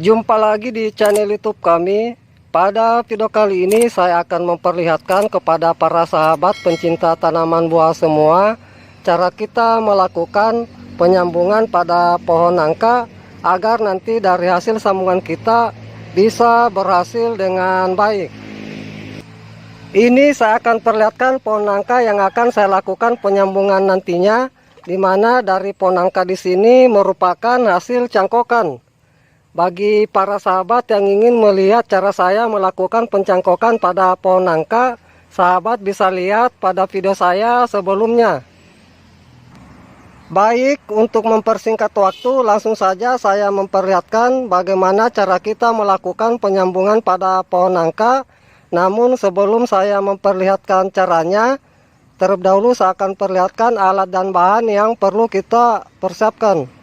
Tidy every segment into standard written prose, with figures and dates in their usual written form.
Jumpa lagi di channel YouTube kami. Pada video kali ini saya akan memperlihatkan kepada para sahabat pencinta tanaman buah semua cara kita melakukan penyambungan pada pohon nangka agar nanti dari hasil sambungan kita bisa berhasil dengan baik. Ini saya akan perlihatkan pohon nangka yang akan saya lakukan penyambungan nantinya, di mana dari pohon nangka di sini merupakan hasil cangkokan. Bagi para sahabat yang ingin melihat cara saya melakukan pencangkokan pada pohon nangka, sahabat bisa lihat pada video saya sebelumnya. Baik, untuk mempersingkat waktu, langsung saja saya memperlihatkan bagaimana cara kita melakukan penyambungan pada pohon nangka. Namun sebelum saya memperlihatkan caranya, terlebih dahulu saya akan perlihatkan alat dan bahan yang perlu kita persiapkan.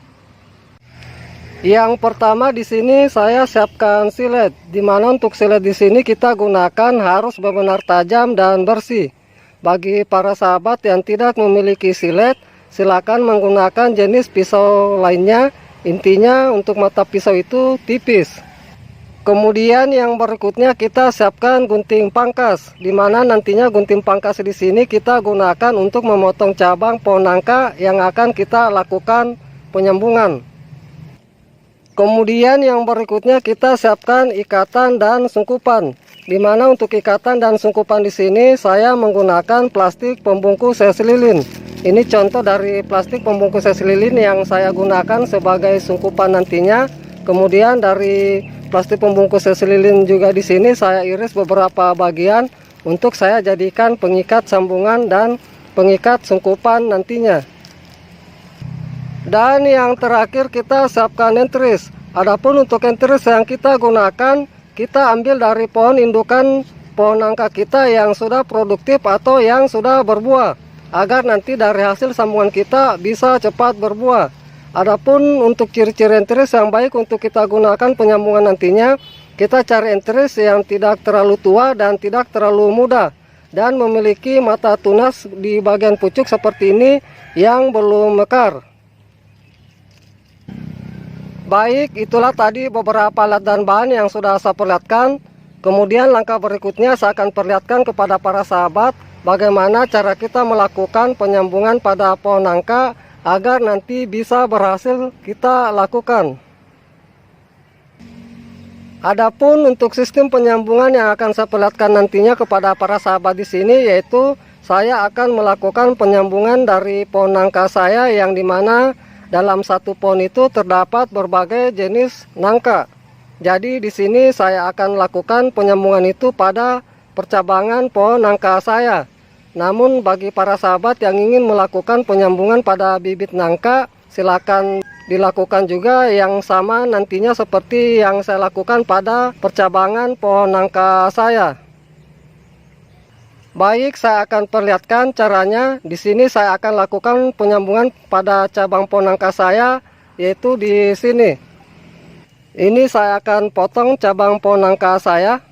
Yang pertama di sini saya siapkan silet, di mana untuk silet di sini kita gunakan harus benar-benar tajam dan bersih. Bagi para sahabat yang tidak memiliki silet, silakan menggunakan jenis pisau lainnya. Intinya untuk mata pisau itu tipis. Kemudian yang berikutnya kita siapkan gunting pangkas, di mana nantinya gunting pangkas di sini kita gunakan untuk memotong cabang pohon nangka yang akan kita lakukan penyambungan. Kemudian yang berikutnya kita siapkan ikatan dan sungkupan, di mana untuk ikatan dan sungkupan di sini saya menggunakan plastik pembungkus es lilin. Ini contoh dari plastik pembungkus es lilin yang saya gunakan sebagai sungkupan nantinya. Kemudian dari plastik pembungkus es lilin juga di sini saya iris beberapa bagian untuk saya jadikan pengikat sambungan dan pengikat sungkupan nantinya. Dan yang terakhir kita siapkan entris. Adapun untuk entris yang kita gunakan, kita ambil dari pohon indukan pohon nangka kita yang sudah produktif atau yang sudah berbuah, agar nanti dari hasil sambungan kita bisa cepat berbuah. Adapun untuk ciri-ciri entris yang baik untuk kita gunakan penyambungan nantinya, kita cari entris yang tidak terlalu tua dan tidak terlalu muda, dan memiliki mata tunas di bagian pucuk seperti ini yang belum mekar. Baik, itulah tadi beberapa alat dan bahan yang sudah saya perlihatkan. Kemudian langkah berikutnya saya akan perlihatkan kepada para sahabat bagaimana cara kita melakukan penyambungan pada pohon nangka agar nanti bisa berhasil kita lakukan. Adapun untuk sistem penyambungan yang akan saya perlihatkan nantinya kepada para sahabat di sini, yaitu saya akan melakukan penyambungan dari pohon nangka saya yang dimana dalam satu pohon itu terdapat berbagai jenis nangka. Jadi di sini saya akan lakukan penyambungan itu pada percabangan pohon nangka saya. Namun bagi para sahabat yang ingin melakukan penyambungan pada bibit nangka, silakan dilakukan juga yang sama nantinya seperti yang saya lakukan pada percabangan pohon nangka saya. Baik, saya akan perlihatkan caranya. Di sini saya akan lakukan penyambungan pada cabang pohon nangka saya, yaitu di sini. Ini saya akan potong cabang pohon nangka saya.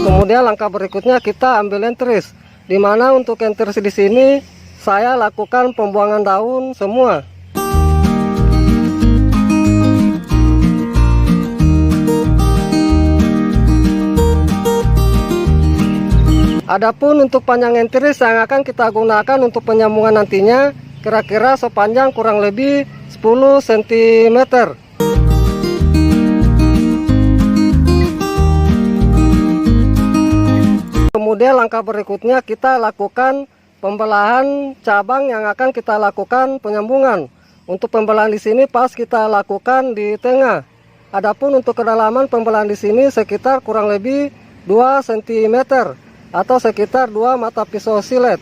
Kemudian langkah berikutnya kita ambil entris, di mana untuk entris di sini saya lakukan pembuangan daun semua. Adapun untuk panjang entris yang akan kita gunakan untuk penyambungan nantinya kira-kira sepanjang kurang lebih 10 cm. Kemudian langkah berikutnya kita lakukan pembelahan cabang yang akan kita lakukan penyambungan. Untuk pembelahan di sini pas kita lakukan di tengah. Adapun untuk kedalaman pembelahan di sini sekitar kurang lebih 2 cm atau sekitar 2 mata pisau silet.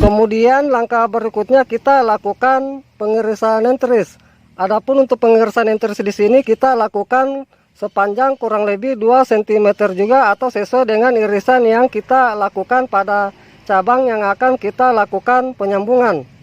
Kemudian langkah berikutnya kita lakukan pengirisan entris. Adapun untuk pengirisan entris di sini kita lakukan sepanjang kurang lebih 2 cm juga atau sesuai dengan irisan yang kita lakukan pada cabang yang akan kita lakukan penyambungan.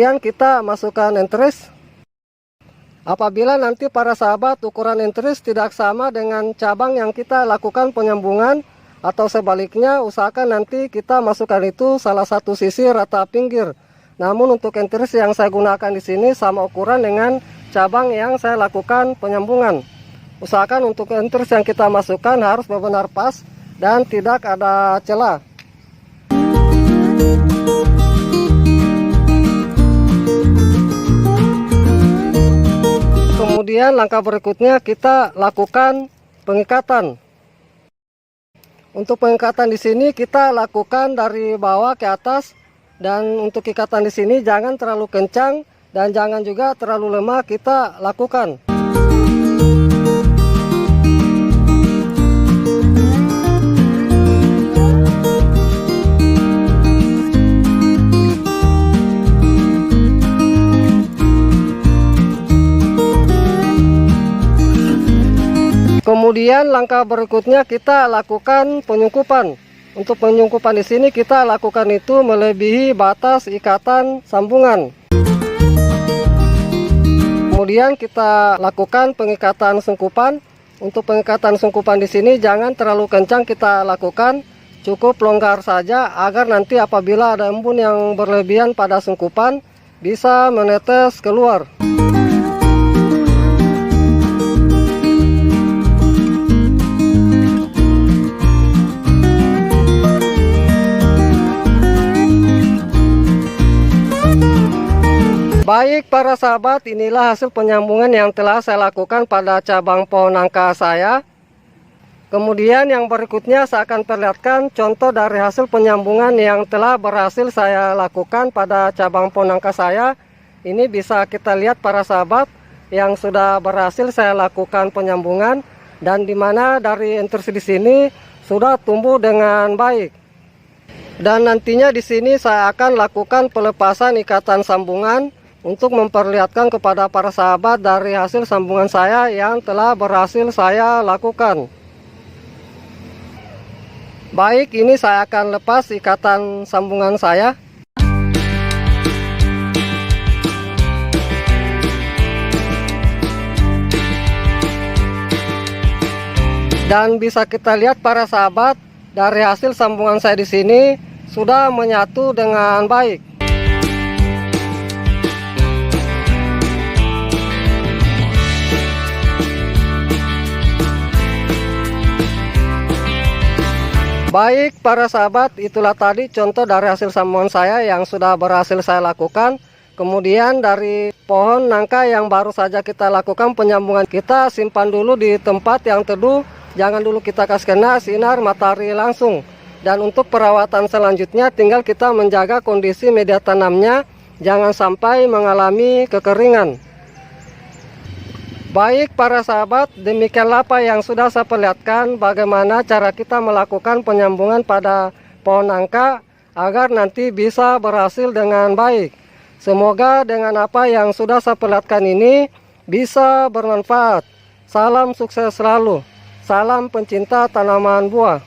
Kemudian kita masukkan enteris. Apabila nanti para sahabat ukuran enteris tidak sama dengan cabang yang kita lakukan penyambungan, atau sebaliknya usahakan nanti kita masukkan itu salah satu sisi rata pinggir. Namun untuk enteris yang saya gunakan di sini sama ukuran dengan cabang yang saya lakukan penyambungan. Usahakan untuk enteris yang kita masukkan harus benar-benar pas dan tidak ada celah. Kemudian langkah berikutnya kita lakukan pengikatan. Untuk pengikatan di sini kita lakukan dari bawah ke atas, dan untuk ikatan di sini jangan terlalu kencang dan jangan juga terlalu lemah kita lakukan. Kemudian langkah berikutnya kita lakukan penyungkupan. Untuk penyungkupan di sini kita lakukan itu melebihi batas ikatan sambungan. Kemudian kita lakukan pengikatan sungkupan. Untuk pengikatan sungkupan di sini jangan terlalu kencang kita lakukan, cukup longgar saja agar nanti apabila ada embun yang berlebihan pada sungkupan bisa menetes keluar. Baik para sahabat, inilah hasil penyambungan yang telah saya lakukan pada cabang pohon nangka saya. Kemudian yang berikutnya saya akan perlihatkan contoh dari hasil penyambungan yang telah berhasil saya lakukan pada cabang pohon nangka saya. Ini bisa kita lihat para sahabat yang sudah berhasil saya lakukan penyambungan, dan dimana dari enteris di sini sudah tumbuh dengan baik. Dan nantinya di sini saya akan lakukan pelepasan ikatan sambungan untuk memperlihatkan kepada para sahabat dari hasil sambungan saya yang telah berhasil saya lakukan. Baik, ini saya akan lepas ikatan sambungan saya. Dan bisa kita lihat para sahabat, dari hasil sambungan saya di sini sudah menyatu dengan baik. Baik para sahabat, itulah tadi contoh dari hasil sambungan saya yang sudah berhasil saya lakukan. Kemudian dari pohon nangka yang baru saja kita lakukan penyambungan, kita simpan dulu di tempat yang teduh. Jangan dulu kita kasih kena sinar matahari langsung. Dan untuk perawatan selanjutnya tinggal kita menjaga kondisi media tanamnya, jangan sampai mengalami kekeringan. Baik para sahabat, demikianlah apa yang sudah saya perlihatkan bagaimana cara kita melakukan penyambungan pada pohon nangka agar nanti bisa berhasil dengan baik. Semoga dengan apa yang sudah saya perlihatkan ini bisa bermanfaat. Salam sukses selalu. Salam pencinta tanaman buah.